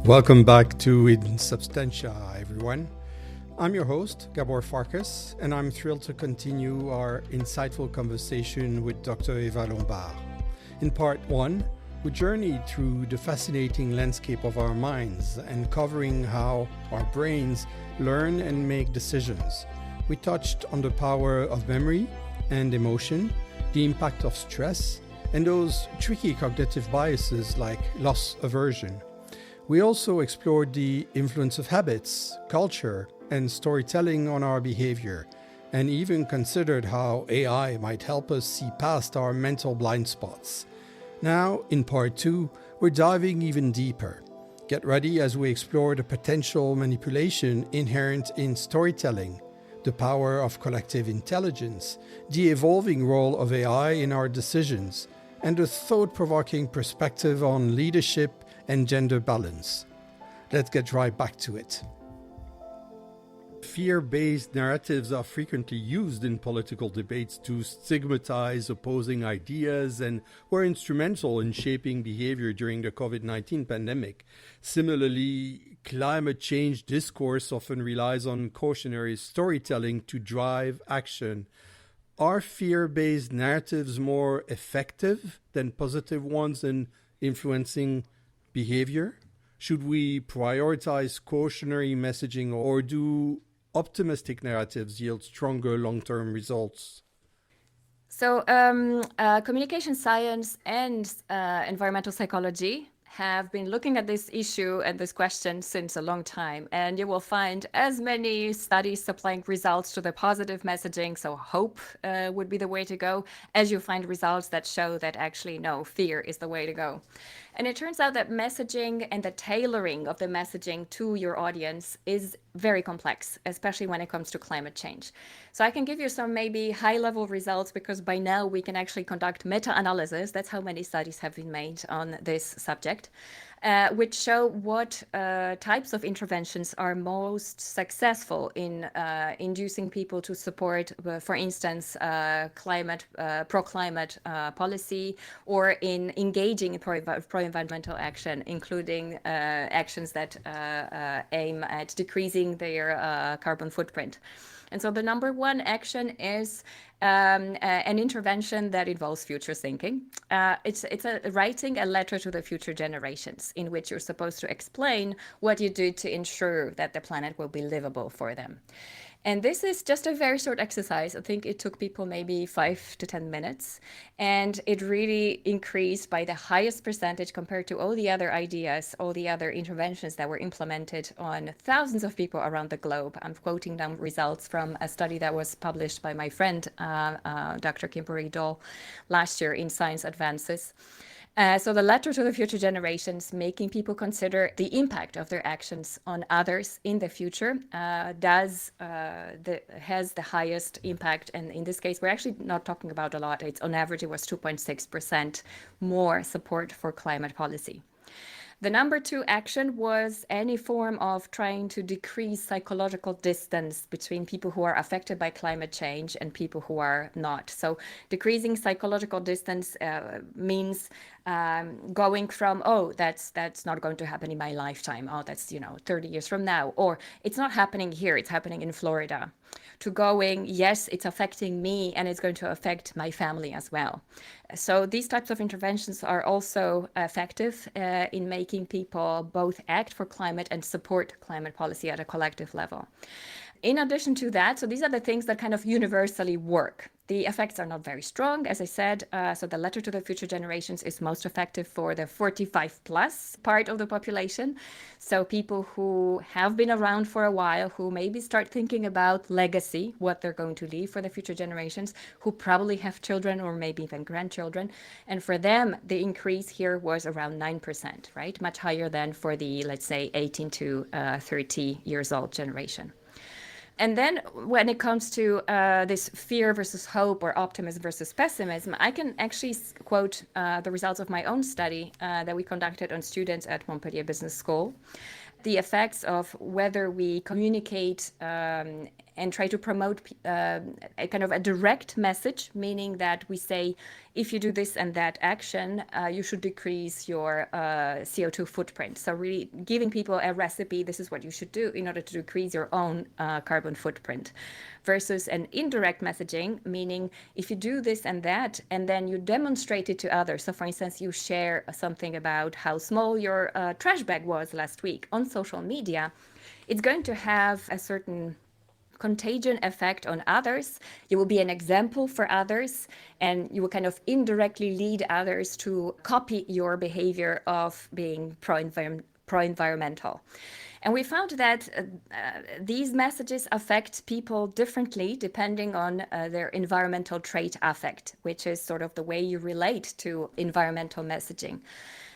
Welcome back to In Substantia, everyone. I'm your host, Gabor Farkas, and I'm thrilled to continue our insightful conversation with Dr. Ewa Lombard. In part one, we journeyed through the fascinating landscape of our minds and covering how our brains learn and make decisions. We touched on the power of memory and emotion, the impact of stress, and those tricky cognitive biases like loss aversion. We also explored the influence of habits, culture, and storytelling on our behavior, and even considered how AI might help us see past our mental blind spots. Now, in part two, we're diving even deeper. Get ready as we explore the potential manipulation inherent in storytelling, the power of collective intelligence, the evolving role of AI in our decisions, and a thought-provoking perspective on leadership and gender balance. Let's get right back to it. Fear-based narratives are frequently used in political debates to stigmatize opposing ideas and were instrumental in shaping behavior during the COVID-19 pandemic. Similarly, climate change discourse often relies on cautionary storytelling to drive action. Are fear-based narratives more effective than positive ones in influencing behavior? Should we prioritize cautionary messaging, or do optimistic narratives yield stronger long-term results? So communication science and environmental psychology have been looking at this issue and this question since a long time. And you will find as many studies supplying results to the positive messaging, so hope would be the way to go, as you find results that show that actually, no, fear is the way to go. And it turns out that messaging and the tailoring of the messaging to your audience is very complex, especially when it comes to climate change. So I can give you some maybe high-level results because by now we can actually conduct meta-analysis. That's how many studies have been made on this subject, which show what types of interventions are most successful in inducing people to support, for instance, pro-climate policy, or in engaging in pro-environmental action, including actions that aim at decreasing their carbon footprint. And so the number one action is an intervention that involves future thinking. It's writing a letter to the future generations in which you're supposed to explain what you do to ensure that the planet will be livable for them. And this is just a very short exercise. I think it took people maybe 5 to 10 minutes. And it really increased by the highest percentage compared to all the other ideas, all the other interventions that were implemented on thousands of people around the globe. I'm quoting them results from a study that was published by my friend, Dr. Kimberly Dahl, last year in Science Advances. So the letter to the future generations, making people consider the impact of their actions on others in the future, has the highest impact. And in this case, we're actually not talking about a lot. It's on average, it was 2.6% more support for climate policy. The number two action was any form of trying to decrease psychological distance between people who are affected by climate change and people who are not. So decreasing psychological distance means going from, oh, that's not going to happen in my lifetime. Oh, that's 30 years from now. Or it's not happening here, it's happening in Florida. To going, yes, it's affecting me and it's going to affect my family as well. So these types of interventions are also effective in making people both act for climate and support climate policy at a collective level. In addition to that, so these are the things that kind of universally work. The effects are not very strong, as I said. So the letter to the future generations is most effective for the 45 plus part of the population. So people who have been around for a while, who maybe start thinking about legacy, what they're going to leave for the future generations, who probably have children or maybe even grandchildren. And for them, the increase here was around 9%, right? Much higher than for the, let's say, 18 to 30 years old generation. And then when it comes to this fear versus hope or optimism versus pessimism, I can actually quote the results of my own study that we conducted on students at Montpellier Business School. The effects of whether we communicate and try to promote a kind of a direct message, meaning that we say, if you do this and that action, you should decrease your CO2 footprint. So really giving people a recipe, this is what you should do in order to decrease your own carbon footprint, versus an indirect messaging, meaning if you do this and that, and then you demonstrate it to others. So for instance, you share something about how small your trash bag was last week on social media, it's going to have a certain contagion effect on others. You will be an example for others, and you will kind of indirectly lead others to copy your behavior of being pro-environmental. And we found that these messages affect people differently depending on their environmental trait affect, which is sort of the way you relate to environmental messaging.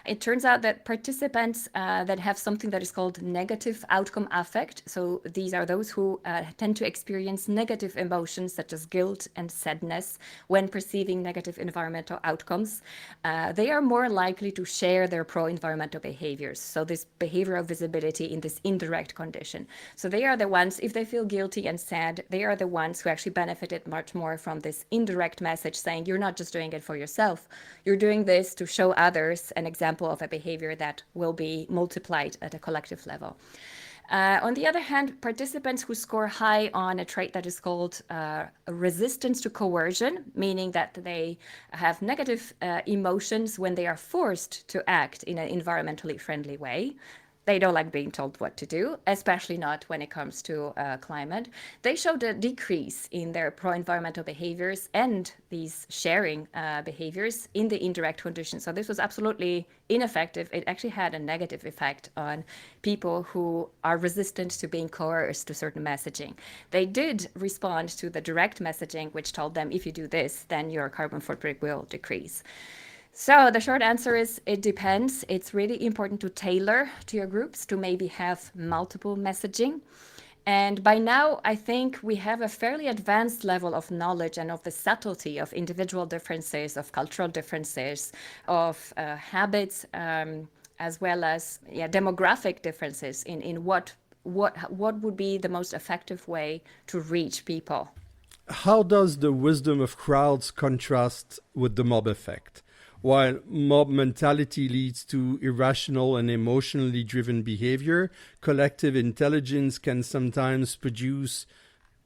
It turns out that participants that have something that is called negative outcome affect, so these are those who tend to experience negative emotions such as guilt and sadness when perceiving negative environmental outcomes, they are more likely to share their pro-environmental behaviors. So this behavioral visibility in this indirect condition. So they are the ones, if they feel guilty and sad, they are the ones who actually benefited much more from this indirect message saying, you're not just doing it for yourself, you're doing this to show others an example of a behavior that will be multiplied at a collective level. On the other hand, participants who score high on a trait that is called resistance to coercion, meaning that they have negative emotions when they are forced to act in an environmentally friendly way. They don't like being told what to do, especially not when it comes to climate. They showed a decrease in their pro-environmental behaviors and these sharing behaviors in the indirect conditions. So this was absolutely ineffective. It actually had a negative effect on people who are resistant to being coerced to certain messaging. They did respond to the direct messaging, which told them, if you do this, then your carbon footprint will decrease. So the short answer is it depends. It's really important to tailor to your groups, to maybe have multiple messaging. And by now, I think we have a fairly advanced level of knowledge and of the subtlety of individual differences, of cultural differences, of habits, as well as demographic differences in what would be the most effective way to reach people. How does the wisdom of crowds contrast with the mob effect? While mob mentality leads to irrational and emotionally driven behavior, collective intelligence can sometimes produce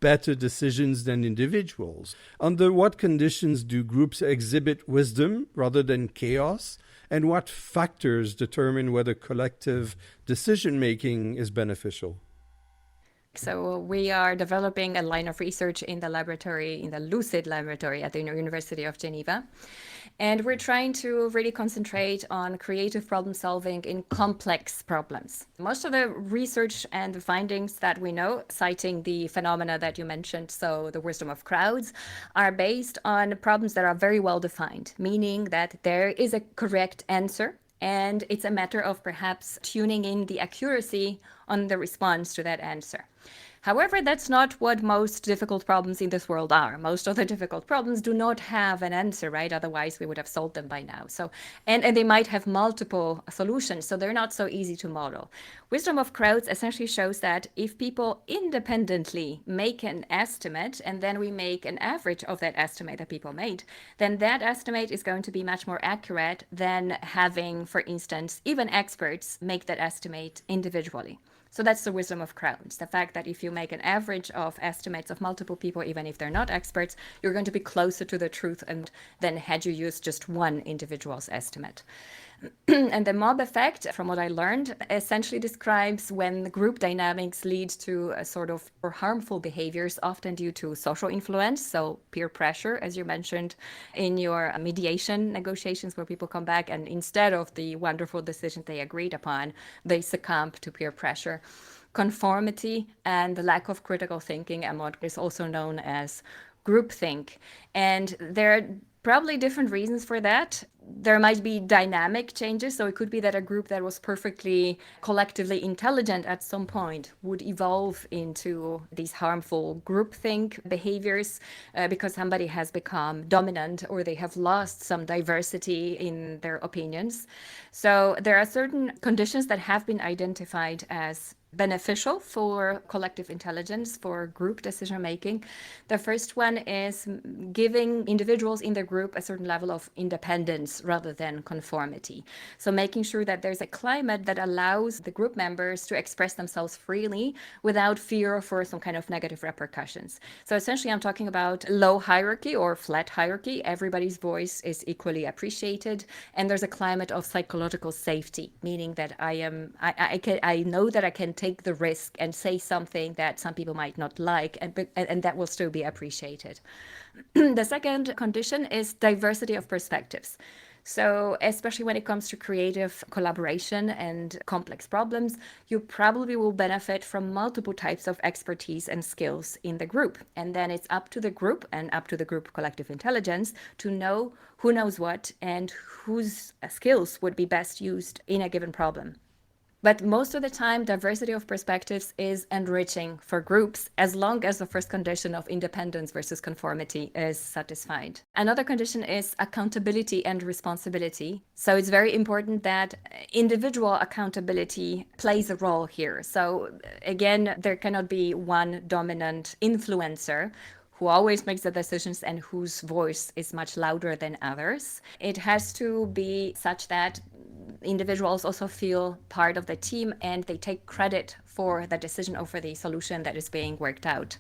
better decisions than individuals. Under what conditions do groups exhibit wisdom rather than chaos? And what factors determine whether collective decision-making is beneficial? So we are developing a line of research in the laboratory, in the Lucid laboratory at the University of Geneva. And we're trying to really concentrate on creative problem solving in complex problems. Most of the research and the findings that we know, citing the phenomena that you mentioned, so the wisdom of crowds, are based on problems that are very well defined, meaning that there is a correct answer. And it's a matter of perhaps tuning in the accuracy on the response to that answer. However, that's not what most difficult problems in this world are. Most of the difficult problems do not have an answer, right? Otherwise, we would have solved them by now. So, and they might have multiple solutions, so they're not so easy to model. Wisdom of crowds essentially shows that if people independently make an estimate, and then we make an average of that estimate that people made, then that estimate is going to be much more accurate than having, for instance, even experts make that estimate individually. So that's the wisdom of crowds, the fact that if you make an average of estimates of multiple people, even if they're not experts, you're going to be closer to the truth than had you used just one individual's estimate. And the mob effect, from what I learned, essentially describes when the group dynamics lead to a sort of harmful behaviors, often due to social influence, so peer pressure, as you mentioned in your mediation negotiations, where people come back and instead of the wonderful decision they agreed upon, they succumb to peer pressure. Conformity and the lack of critical thinking, and what is also known as groupthink. And there are probably different reasons for that. There might be dynamic changes. So it could be that a group that was perfectly collectively intelligent at some point would evolve into these harmful groupthink behaviors because somebody has become dominant or they have lost some diversity in their opinions. So there are certain conditions that have been identified as beneficial for collective intelligence, for group decision making. The first one is giving individuals in the group a certain level of independence rather than conformity. So making sure that there's a climate that allows the group members to express themselves freely without fear for some kind of negative repercussions. So essentially, I'm talking about low hierarchy or flat hierarchy. Everybody's voice is equally appreciated, and there's a climate of psychological safety, meaning that I know that I can take the risk and say something that some people might not like, and that will still be appreciated. The second condition is diversity of perspectives. So especially when it comes to creative collaboration and complex problems, you probably will benefit from multiple types of expertise and skills in the group. And then it's up to the group and up to the group collective intelligence to know who knows what and whose skills would be best used in a given problem. But most of the time, diversity of perspectives is enriching for groups as long as the first condition of independence versus conformity is satisfied. Another condition is accountability and responsibility. So it's very important that individual accountability plays a role here. So again, there cannot be one dominant influencer who always makes the decisions and whose voice is much louder than others. It has to be such that individuals also feel part of the team and they take credit for the decision or for the solution that is being worked out.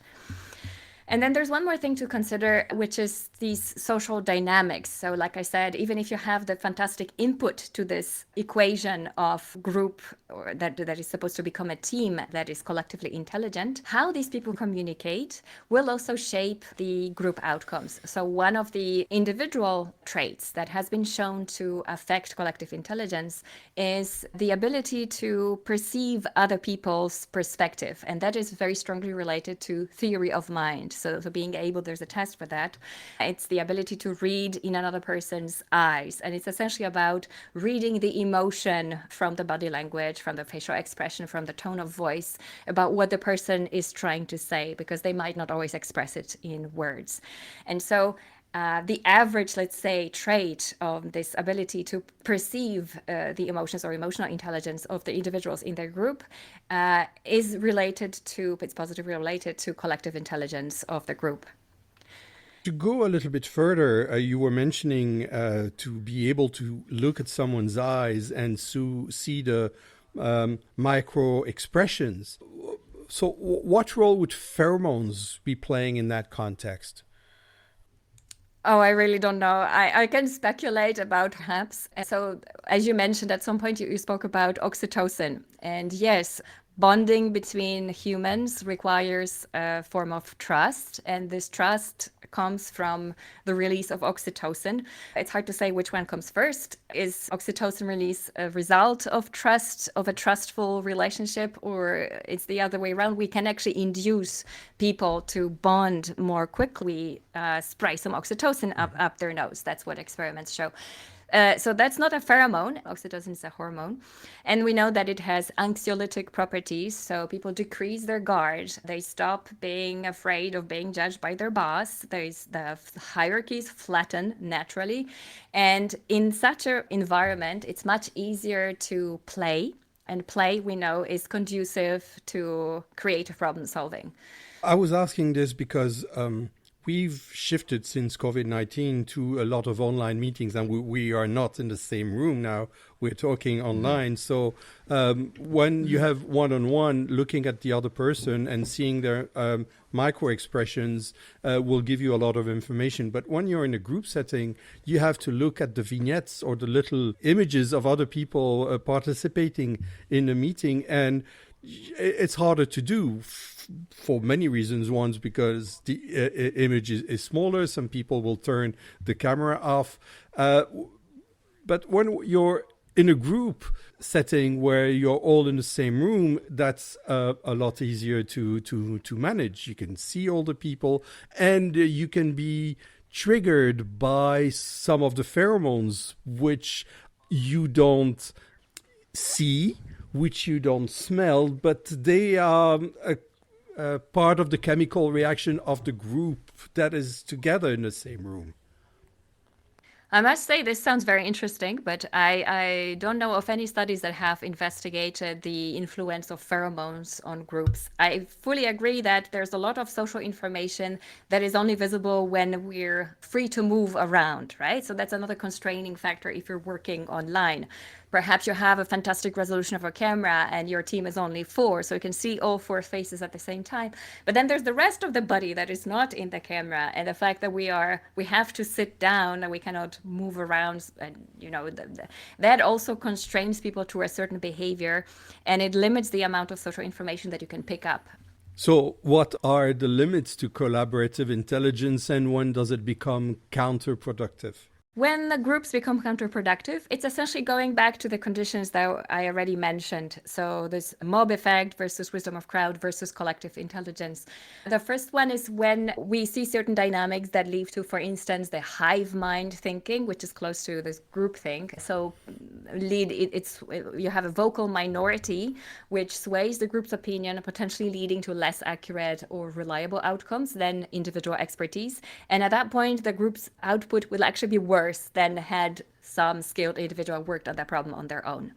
And then there's one more thing to consider, which is these social dynamics. So like I said, even if you have the fantastic input to this equation of group or that is supposed to become a team that is collectively intelligent, how these people communicate will also shape the group outcomes. So one of the individual traits that has been shown to affect collective intelligence is the ability to perceive other people's perspective. And that is very strongly related to theory of mind. So being able, there's a test for that. It's the ability to read in another person's eyes. And it's essentially about reading the emotion from the body language, from the facial expression, from the tone of voice, about what the person is trying to say, because they might not always express it in words. And so the average, let's say, trait of this ability to perceive the emotions or emotional intelligence of the individuals in their group is it's positively related to collective intelligence of the group. To go a little bit further, you were mentioning to be able to look at someone's eyes and to see the micro expressions. So what role would pheromones be playing in that context? Oh, I really don't know. I can speculate about perhaps. So, as you mentioned, at some point you spoke about oxytocin. And yes, bonding between humans requires a form of trust. And this trust comes from the release of oxytocin. It's hard to say which one comes first. Is oxytocin release a result of trust, of a trustful relationship, or it's the other way around? We can actually induce people to bond more quickly, spray some oxytocin up their nose. That's what experiments show. So that's not a pheromone. Oxytocin is a hormone. And we know that it has anxiolytic properties. So people decrease their guard. They stop being afraid of being judged by their boss. The hierarchies flatten naturally. And in such an environment, it's much easier to play. And play, we know, is conducive to creative problem solving. I was asking this because we've shifted since COVID-19 to a lot of online meetings, and we are not in the same room now. We're talking online. So when you have one-on-one, looking at the other person and seeing their micro expressions will give you a lot of information. But when you're in a group setting, you have to look at the vignettes or the little images of other people participating in the meeting, and it's harder to do for many reasons. One's because the image is smaller. Some people will turn the camera off. But when you're in a group setting where you're all in the same room, that's a lot easier to manage. You can see all the people, and you can be triggered by some of the pheromones which you don't see, which you don't smell, but they are a part of the chemical reaction of the group that is together in the same room. I must say this sounds very interesting, but I don't know of any studies that have investigated the influence of pheromones on groups. I fully agree that there's a lot of social information that is only visible when we're free to move around, right? So that's another constraining factor if you're working online. Perhaps you have a fantastic resolution of a camera and your team is only four, so you can see all four faces at the same time. But then there's the rest of the body that is not in the camera, and the fact that we have to sit down and we cannot move around, and that also constrains people to a certain behavior, and it limits the amount of social information that you can pick up. So, what are the limits to collaborative intelligence, and when does it become counterproductive? When the groups become counterproductive, it's essentially going back to the conditions that I already mentioned. So this mob effect versus wisdom of crowd versus collective intelligence. The first one is when we see certain dynamics that lead to, for instance, the hive mind thinking, which is close to this group think. So you have a vocal minority which sways the group's opinion, potentially leading to less accurate or reliable outcomes than individual expertise. And at that point, the group's output will actually be worse than had some skilled individual worked on that problem on their own.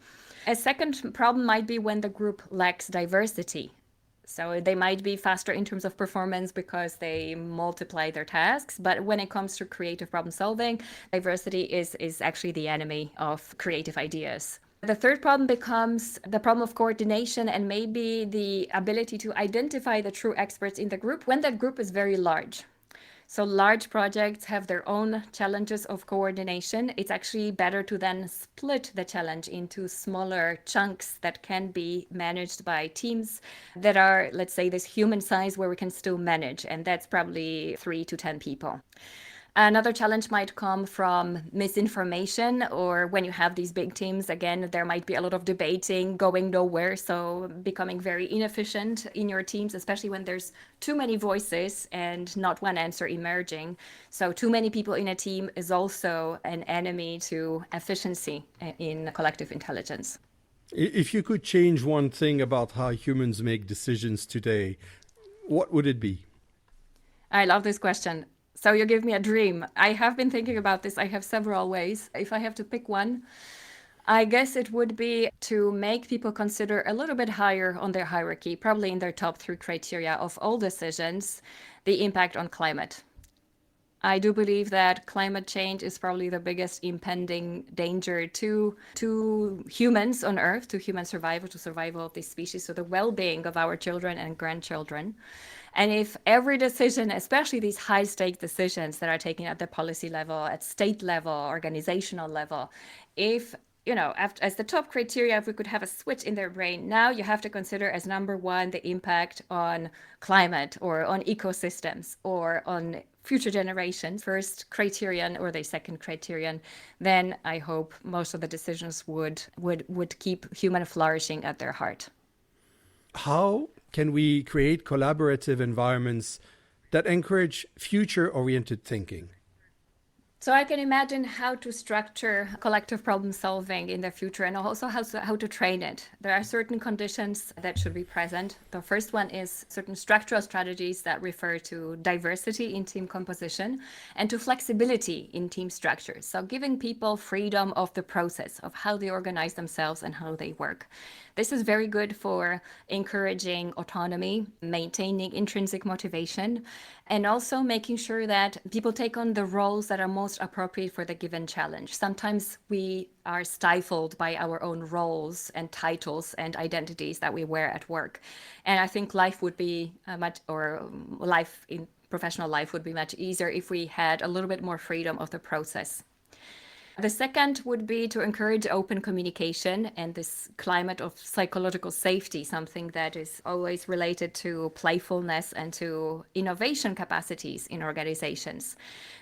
A second problem might be when the group lacks diversity. So they might be faster in terms of performance because they multiply their tasks. But when it comes to creative problem solving, diversity is actually the enemy of creative ideas. The third problem becomes the problem of coordination and maybe the ability to identify the true experts in the group when that group is very large. So large projects have their own challenges of coordination. It's actually better to then split the challenge into smaller chunks that can be managed by teams that are, let's say, this human size where we can still manage. And that's probably 3 to 10 people. Another challenge might come from misinformation, or when you have these big teams, again, there might be a lot of debating going nowhere. So becoming very inefficient in your teams, especially when there's too many voices and not one answer emerging. So too many people in a team is also an enemy to efficiency in collective intelligence. If you could change one thing about how humans make decisions today, what would it be? I love this question. So you give me a dream. I have been thinking about this. I have several ways. If I have to pick one, I guess it would be to make people consider a little bit higher on their hierarchy, probably in their top 3 criteria of all decisions, the impact on climate. I do believe that climate change is probably the biggest impending danger to humans on Earth, to human survival, to survival of this species, so the well-being of our children and grandchildren. And if every decision, especially these high-stake decisions that are taken at the policy level, at state level, organizational level, if as the top criteria, if we could have a switch in their brain, now you have to consider as number one the impact on climate or on ecosystems or on future generations, first criterion or the second criterion, then I hope most of the decisions would keep human flourishing at their heart. How can we create collaborative environments that encourage future-oriented thinking? So I can imagine how to structure collective problem solving in the future and also how to train it. There are certain conditions that should be present. The first one is certain structural strategies that refer to diversity in team composition and to flexibility in team structures. So giving people freedom of the process of how they organize themselves and how they work. This is very good for encouraging autonomy, maintaining intrinsic motivation, and also making sure that people take on the roles that are most appropriate for the given challenge. Sometimes we are stifled by our own roles and titles and identities that we wear at work. And I think professional life would be much easier if we had a little bit more freedom of the process. The second would be to encourage open communication and this climate of psychological safety, something that is always related to playfulness and to innovation capacities in organizations.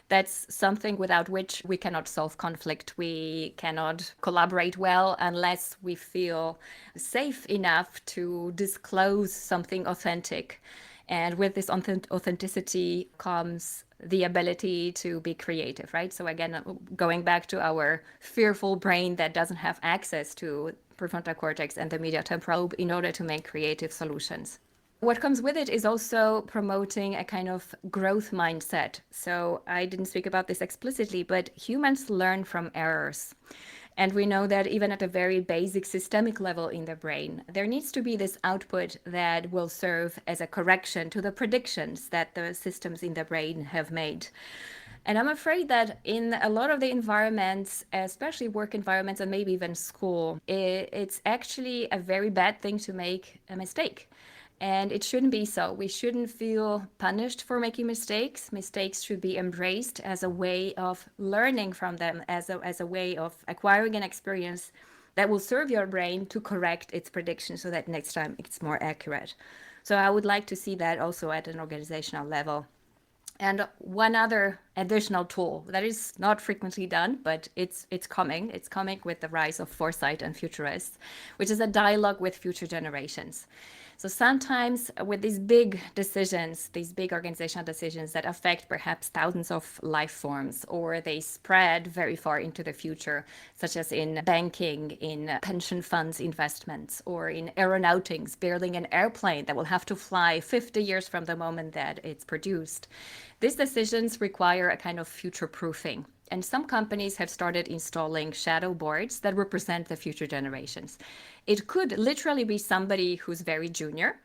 That's something without which we cannot solve conflict. We cannot collaborate well unless we feel safe enough to disclose something authentic. And with this authenticity comes the ability to be creative, right? So again, going back to our fearful brain that doesn't have access to prefrontal cortex and the medial temporal lobe in order to make creative solutions. What comes with it is also promoting a kind of growth mindset. So I didn't speak about this explicitly, but humans learn from errors. And we know that even at a very basic systemic level in the brain, there needs to be this output that will serve as a correction to the predictions that the systems in the brain have made. And I'm afraid that in a lot of the environments, especially work environments and maybe even school, it's actually a very bad thing to make a mistake. And it shouldn't be so. We shouldn't feel punished for making mistakes. Mistakes should be embraced as a way of learning from them, as a way of acquiring an experience that will serve your brain to correct its predictions so that next time it's more accurate. So I would like to see that also at an organizational level. And one other additional tool that is not frequently done, but it's coming. It's coming with the rise of foresight and futurists, which is a dialogue with future generations. So sometimes with these big decisions, these big organizational decisions that affect perhaps thousands of life forms, or they spread very far into the future, such as in banking, in pension funds investments, or in aeronautics, building an airplane that will have to fly 50 years from the moment that it's produced. These decisions require a kind of future proofing. And some companies have started installing shadow boards that represent the future generations. It could literally be somebody who's very junior,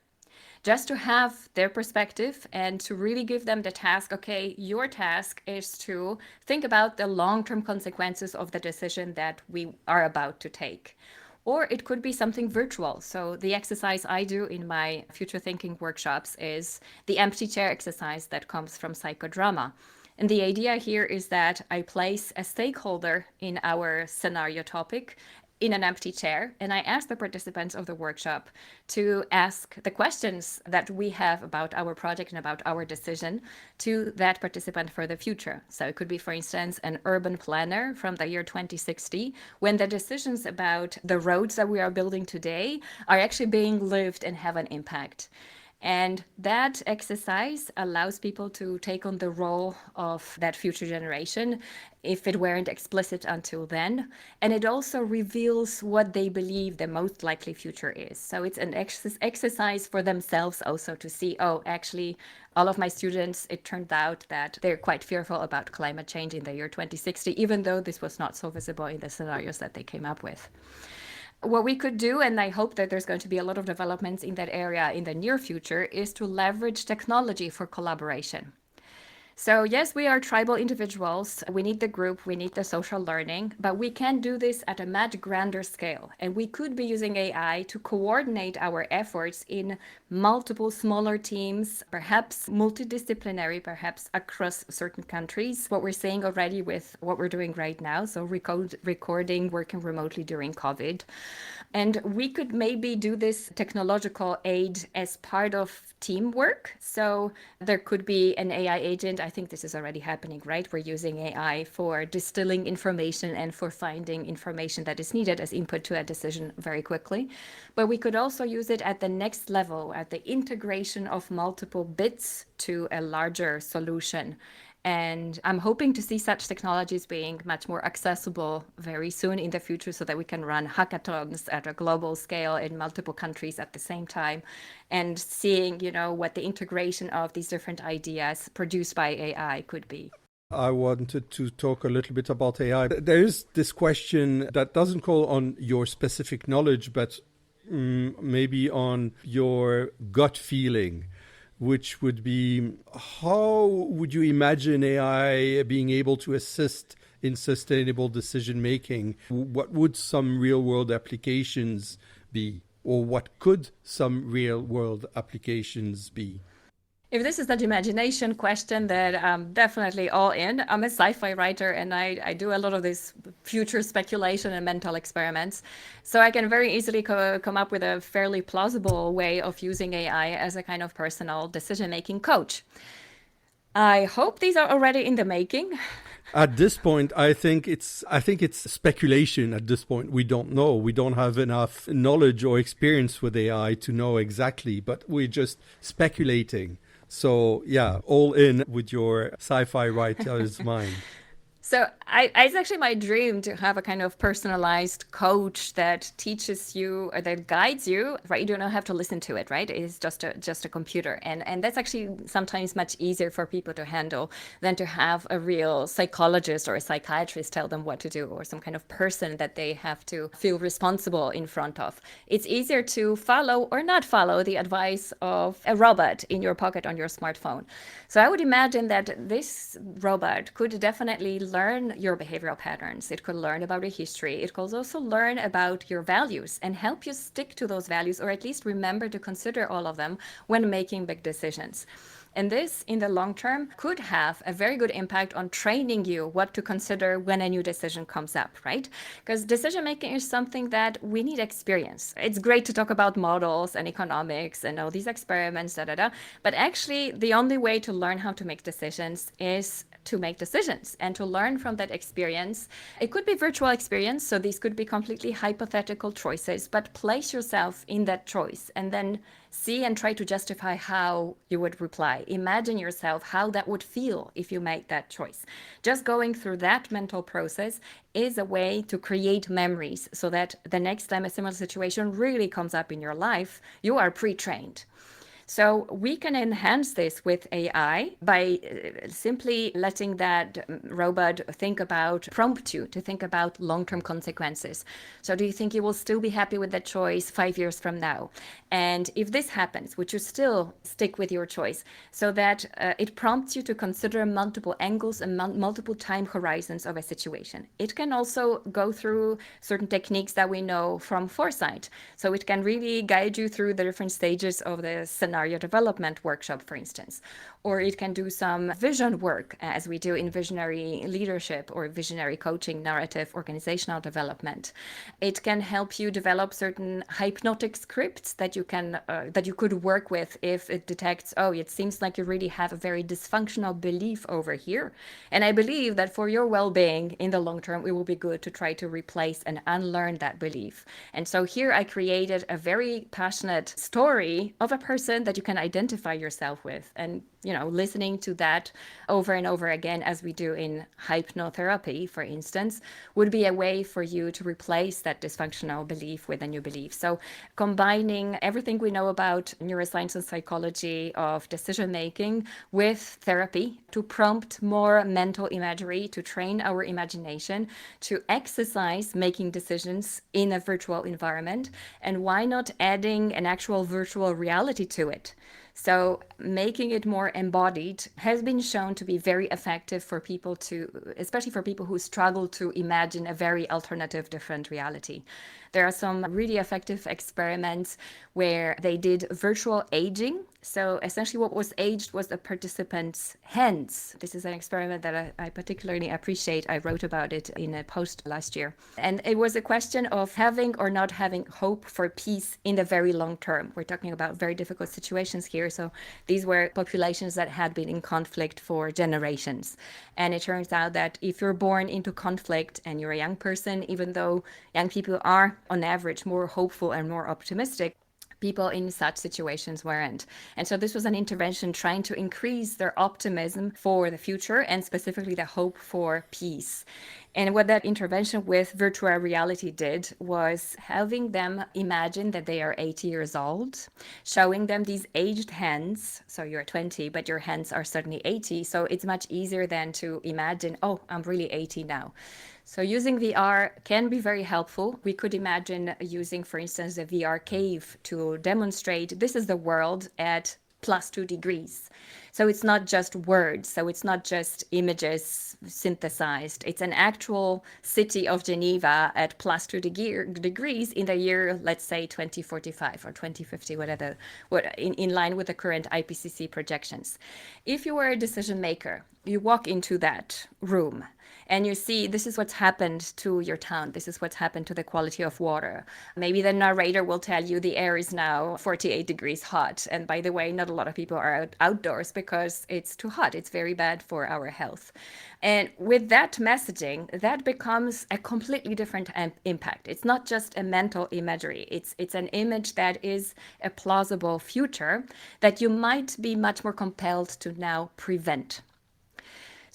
just to have their perspective and to really give them the task, okay, your task is to think about the long-term consequences of the decision that we are about to take. Or it could be something virtual. So the exercise I do in my future thinking workshops is the empty chair exercise that comes from psychodrama. And the idea here is that I place a stakeholder in our scenario topic in an empty chair, and I ask the participants of the workshop to ask the questions that we have about our project and about our decision to that participant for the future. So it could be, for instance, an urban planner from the year 2060, when the decisions about the roads that we are building today are actually being lived and have an impact. And that exercise allows people to take on the role of that future generation if it weren't explicit until then. And it also reveals what they believe the most likely future is. So it's an exercise for themselves also to see, oh, actually, all of my students, it turned out that they're quite fearful about climate change in the year 2060, even though this was not so visible in the scenarios that they came up with. What we could do, and I hope that there's going to be a lot of developments in that area in the near future, is to leverage technology for collaboration. So yes, we are tribal individuals. We need the group, we need the social learning, but we can do this at a much grander scale. And we could be using AI to coordinate our efforts in multiple smaller teams, perhaps multidisciplinary, perhaps across certain countries. What we're seeing already with what we're doing right now, so recording, working remotely during COVID. And we could maybe do this technological aid as part of teamwork. So there could be an AI agent. I think this is already happening, right? We're using AI for distilling information and for finding information that is needed as input to a decision very quickly. But we could also use it at the next level, at the integration of multiple bits to a larger solution. And I'm hoping to see such technologies being much more accessible very soon in the future so that we can run hackathons at a global scale in multiple countries at the same time and seeing, what the integration of these different ideas produced by AI could be. I wanted to talk a little bit about AI. There is this question that doesn't call on your specific knowledge, but maybe on your gut feeling, which would be, how would you imagine AI being able to assist in sustainable decision making? What would some real world applications be? Or what could some real world applications be? If this is that imagination question, that I'm definitely all in. I'm a sci-fi writer and I do a lot of this future speculation and mental experiments. So I can very easily come up with a fairly plausible way of using AI as a kind of personal decision-making coach. I hope these are already in the making. At this point, I think it's speculation. At this point, we don't know. We don't have enough knowledge or experience with AI to know exactly, but we're just speculating. So yeah, all in with your sci-fi writer's mind. It's actually my dream to have a kind of personalized coach that teaches you or that guides you, right? You don't have to listen to it, right? It's just a computer. And that's actually sometimes much easier for people to handle than to have a real psychologist or a psychiatrist tell them what to do, or some kind of person that they have to feel responsible in front of. It's easier to follow or not follow the advice of a robot in your pocket on your smartphone. So I would imagine that this robot could definitely learn your behavioral patterns. It could learn about your history. It could also learn about your values and help you stick to those values, or at least remember to consider all of them when making big decisions. And this, in the long term, could have a very good impact on training you what to consider when a new decision comes up, right? Because decision making is something that we need experience. It's great to talk about models and economics and all these experiments, da da da. But actually, the only way to learn how to make decisions is to make decisions and to learn from that experience. It could be virtual experience, so these could be completely hypothetical choices, but place yourself in that choice and then see and try to justify how you would reply. Imagine yourself how that would feel if you made that choice. Just going through that mental process is a way to create memories so that the next time a similar situation really comes up in your life, you are pre-trained. So we can enhance this with AI by simply letting that robot prompt you to think about long-term consequences. So do you think you will still be happy with that choice 5 years from now? And if this happens, would you still stick with your choice? So that it prompts you to consider multiple angles and multiple time horizons of a situation. It can also go through certain techniques that we know from foresight. So it can really guide you through the different stages of the scenario development workshop, for instance. Or it can do some vision work, as we do in visionary leadership or visionary coaching, narrative, organizational development. It can help you develop certain hypnotic scripts that you could work with if it detects, oh, it seems like you really have a very dysfunctional belief over here. And I believe that for your well-being in the long term, it will be good to try to replace and unlearn that belief. And so here I created a very passionate story of a person that you can identify yourself with. And listening to that over and over again, as we do in hypnotherapy, for instance, would be a way for you to replace that dysfunctional belief with a new belief. So combining everything we know about neuroscience and psychology of decision making with therapy to prompt more mental imagery, to train our imagination, to exercise making decisions in a virtual environment, and why not adding an actual virtual reality to it? So making it more embodied has been shown to be very effective for people especially for people who struggle to imagine a very alternative, different reality. There are some really effective experiments where they did virtual aging. So essentially what was aged was the participants' hands. This is an experiment that I particularly appreciate. I wrote about it in a post last year. And it was a question of having or not having hope for peace in the very long term. We're talking about very difficult situations here. So these were populations that had been in conflict for generations. And it turns out that if you're born into conflict and you're a young person, even though young people are on average more hopeful and more optimistic, people in such situations weren't. And so this was an intervention trying to increase their optimism for the future and specifically the hope for peace. And what that intervention with virtual reality did was having them imagine that they are 80 years old, showing them these aged hands. So you're 20, but your hands are suddenly 80. So it's much easier than to imagine, oh, I'm really 80 now. So using VR can be very helpful. We could imagine using, for instance, a VR cave to demonstrate this is the world at +2 degrees. So it's not just words. So it's not just images synthesized. It's an actual city of Geneva at +2 degrees in the year, let's say 2045 or 2050, whatever, in line with the current IPCC projections. If you were a decision maker, you walk into that room and you see this is what's happened to your town. This is what's happened to the quality of water. Maybe the narrator will tell you the air is now 48 degrees hot. And by the way, not a lot of people are outdoors because it's too hot. It's very bad for our health. And with that messaging, that becomes a completely different impact. It's not just a mental imagery. It's an image that is a plausible future that you might be much more compelled to now prevent.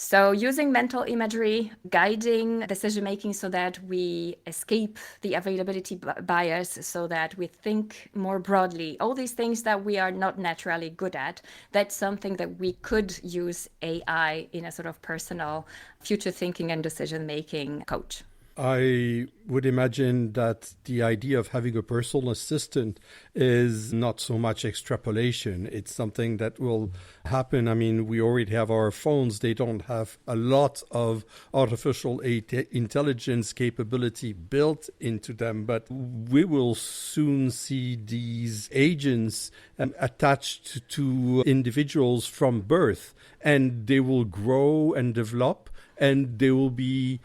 So using mental imagery, guiding decision making so that we escape the availability bias, so that we think more broadly, all these things that we are not naturally good at, that's something that we could use AI in a sort of personal future thinking and decision making coach. I would imagine that the idea of having a personal assistant is not so much extrapolation. It's something that will happen. I mean, we already have our phones. They don't have a lot of artificial intelligence capability built into them, but we will soon see these agents attached to individuals from birth, and they will grow and develop, and they will be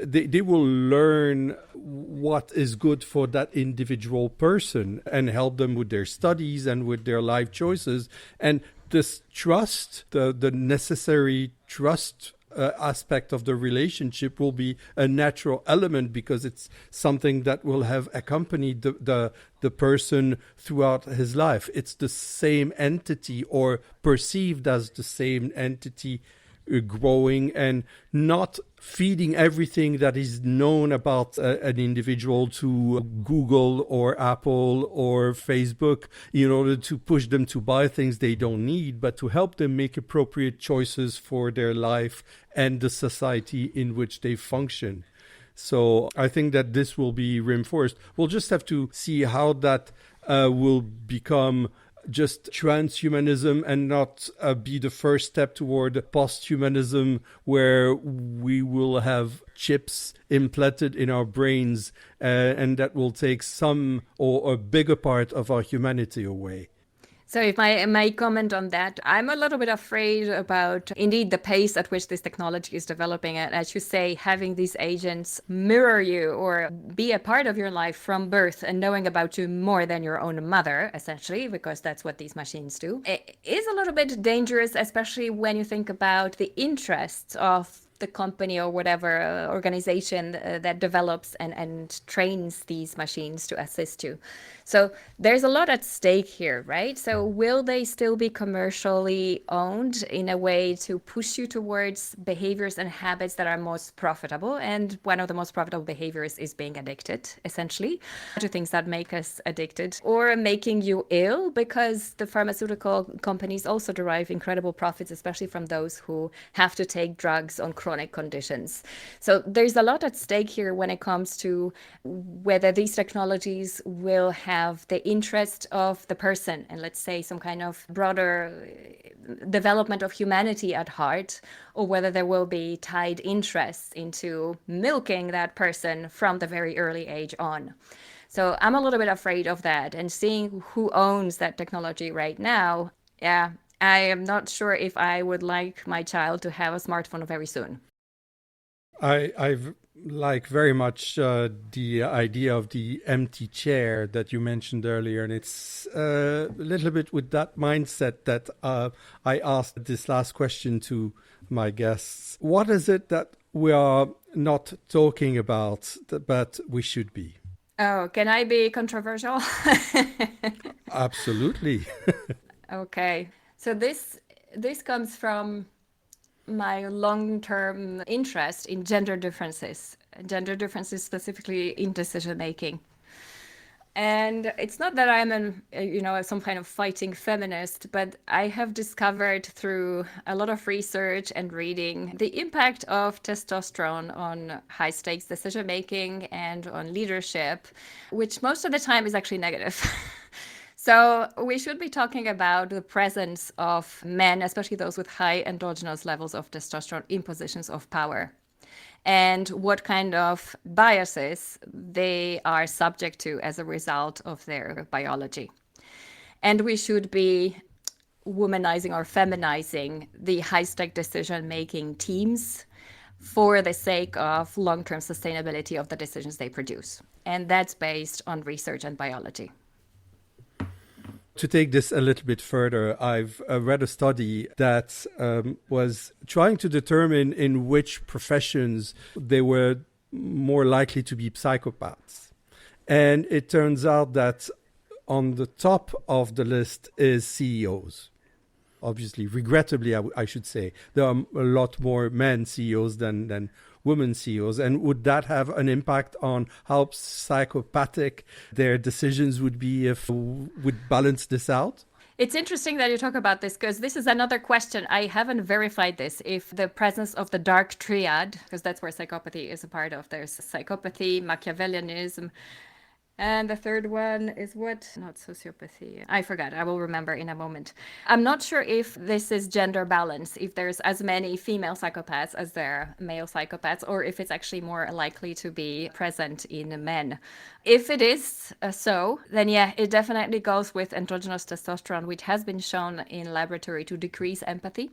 they will learn what is good for that individual person and help them with their studies and with their life choices. And this trust, the necessary trust aspect of the relationship will be a natural element because it's something that will have accompanied the person throughout his life. It's the same entity or perceived as the same entity growing and not feeding everything that is known about an individual to Google or Apple or Facebook in order to push them to buy things they don't need, but to help them make appropriate choices for their life and the society in which they function. So I think that this will be reinforced. We'll just have to see how that will become just transhumanism and not be the first step toward posthumanism, where we will have chips implanted in our brains and that will take some or a bigger part of our humanity away. So if my comment on that, I'm a little bit afraid about indeed the pace at which this technology is developing. And as you say, having these agents mirror you or be a part of your life from birth and knowing about you more than your own mother, essentially, because that's what these machines do, it is a little bit dangerous, especially when you think about the interests of the company or whatever organization that develops and trains these machines to assist you. So there's a lot at stake here, right? So will they still be commercially owned in a way to push you towards behaviors and habits that are most profitable? And one of the most profitable behaviors is being addicted, essentially, to things that make us addicted, or making you ill, because the pharmaceutical companies also derive incredible profits, especially from those who have to take drugs on chronic conditions. So there's a lot at stake here when it comes to whether these technologies will have the interest of the person and, let's say, some kind of broader development of humanity at heart, or whether there will be tied interests into milking that person from the very early age on. So I'm a little bit afraid of that, and seeing who owns that technology right now, yeah, I am not sure if I would like my child to have a smartphone very soon. I've like very much the idea of the empty chair that you mentioned earlier, and it's a little bit with that mindset that I asked this last question to my guests. What is it that we are not talking about but we should be? Oh, can I be controversial? Absolutely. Okay. So this comes from my long-term interest in gender differences specifically in decision making. And it's not that I'm some kind of fighting feminist, but I have discovered through a lot of research and reading the impact of testosterone on high stakes decision making and on leadership, which most of the time is actually negative. So we should be talking about the presence of men, especially those with high endogenous levels of testosterone, in positions of power, and what kind of biases they are subject to as a result of their biology. And we should be womanizing or feminizing the high-stake decision-making teams for the sake of long-term sustainability of the decisions they produce. And that's based on research and biology. To take this a little bit further, I've read a study that was trying to determine in which professions they were more likely to be psychopaths. And it turns out that on the top of the list is CEOs. obviously, regrettably, I should say, there are a lot more men CEOs than women CEOs. And would that have an impact on how psychopathic their decisions would be if would balance this out? It's interesting that you talk about this, because this is another question. I haven't verified this. If the presence of the dark triad, because that's where psychopathy is a part of, there's psychopathy, Machiavellianism, and the third one is what? Not sociopathy. I forgot. I will remember in a moment. I'm not sure if this is gender balance, if there's as many female psychopaths as there are male psychopaths, or if it's actually more likely to be present in men. If it is so, then yeah, it definitely goes with endogenous testosterone, which has been shown in laboratory to decrease empathy.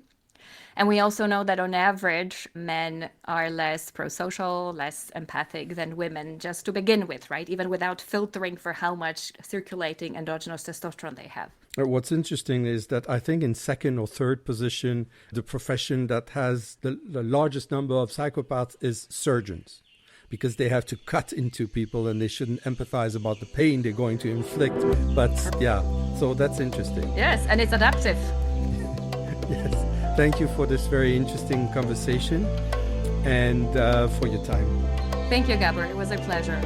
And we also know that on average, men are less pro-social, less empathic than women, just to begin with, right? Even without filtering for how much circulating endogenous testosterone they have. What's interesting is that I think in second or third position, the profession that has the largest number of psychopaths is surgeons, because they have to cut into people and they shouldn't empathize about the pain they're going to inflict. But yeah, so that's interesting. Yes, and it's adaptive. Yes. Thank you for this very interesting conversation and for your time. Thank you, Gabor. It was a pleasure.